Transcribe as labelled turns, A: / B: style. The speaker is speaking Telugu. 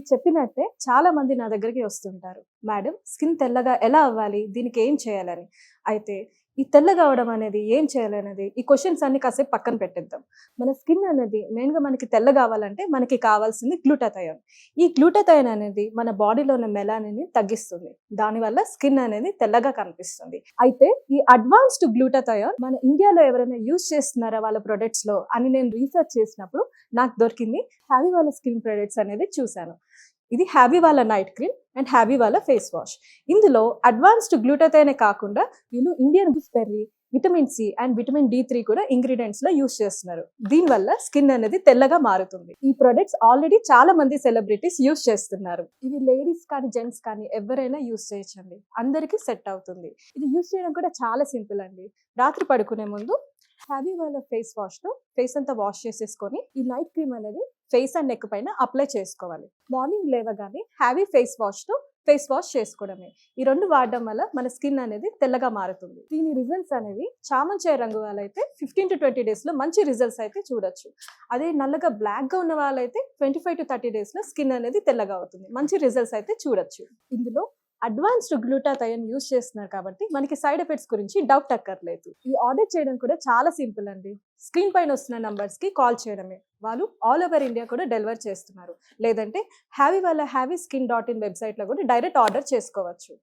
A: మీరు చెప్పినట్టే చాలా మంది నా దగ్గరికి వస్తుంటారు. మేడం స్కిన్ తెల్లగా ఎలా అవ్వాలి? దీనికి ఏం చేయాలని? అయితే ఈ తెల్లగా అవ్వడం అనేది ఏం చేయాలనేది ఈ క్వెషన్స్ అన్ని కాసేపు పక్కన పెట్టేద్దాం. మన స్కిన్ అనేది మెయిన్‌గా మనకి తెల్లగా అవ్వాలంటే మనకి కావాల్సింది గ్లూటాథయోన్. ఈ గ్లూటాథయోన్ అనేది మన బాడీలో ఉన్న మెలానిన్‌ని తగ్గిస్తుంది. దానివల్ల స్కిన్ అనేది తెల్లగా కనిపిస్తుంది. అయితే ఈ అడ్వాన్స్డ్ గ్లూటాథయోన్ మన ఇండియాలో ఎవరైనా యూజ్ చేస్తున్నారా వాళ్ళ ప్రొడక్ట్స్‌లో అని నేను రీసెర్చ్ చేసినప్పుడు నాకు దొరికింది హ్యావీ వాళ్ళ స్కిన్ ప్రొడక్ట్స్ అనేది చూశాను. ఇది హ్యావీ వాళ్ళ నైట్ క్రీమ్ అండ్ హ్యావీ వాళ్ళ ఫేస్ వాష్. ఇందులో అడ్వాన్స్డ్ గ్లూటాథయోనే కాకుండా వీళ్ళు Indian gooseberry, vitamin C and vitamin D3 కూడా ఇంగ్రీడియెంట్స్ లో యూజ్ చేస్తున్నారు. దీనివల్ల స్కిన్ అనేది తెల్లగా మారుతుంది. ఈ ప్రొడక్ట్స్ ఆల్రెడీ చాలా మంది సెలబ్రిటీస్ యూజ్ చేస్తున్నారు. ఇవి లేడీస్ కానీ జెంట్స్ కానీ ఎవరైనా యూజ్ చేయొచ్చండి. అందరికీ సెట్ అవుతుంది. ఇది యూజ్ చేయడం కూడా చాలా సింపుల్ అండి. రాత్రి పడుకునే ముందు హ్యావీ వాళ్ళ ఫేస్ వాష్ తో ఫేస్ అంతా వాష్ చేసేసుకొని ఈ నైట్ క్రీమ్ అనేది ఫేస్ అండ్ నెక్ పైన అప్లై చేసుకోవాలి. మార్నింగ్ లేవగానే హ్యావీ ఫేస్ వాష్ తో ఫేస్ వాష్ చేసుకోవడమే. ఈ రెండు వాడడం వల్ల మన స్కిన్ అనేది తెల్లగా మారుతుంది. దీని రిజల్ట్స్ అనేవి చామంచాయ రంగు వాళ్ళైతే 15 to 20 డేస్ లో మంచి రిజల్ట్స్ అయితే చూడొచ్చు. అదే నల్లగా బ్లాక్ గా ఉన్న వాళ్ళైతే 25 to 30 డేస్ లో స్కిన్ అనేది తెల్లగా అవుతుంది. మంచి రిజల్ట్స్ అయితే చూడొచ్చు. ఇందులో అడ్వాన్స్డ్ గ్లూటాథయోన్ యూజ్ చేస్తున్నారు కాబట్టి మనకి సైడ్ ఎఫెక్ట్స్ గురించి డౌట్ అక్కర్లేదు. ఇది ఆర్డర్ చేయడం కూడా చాలా సింపుల్ అండి. స్క్రీన్ పైన వస్తున్న నంబర్స్ కి కాల్ చేయడమే. వాళ్ళు ఆల్ ఓవర్ ఇండియా కూడా డెలివర్ చేస్తున్నారు. లేదంటే హ్యావీ వాళ్ళ హ్యావీ స్కిన్.in వెబ్సైట్ లో కూడా డైరెక్ట్ ఆర్డర్ చేసుకోవచ్చు.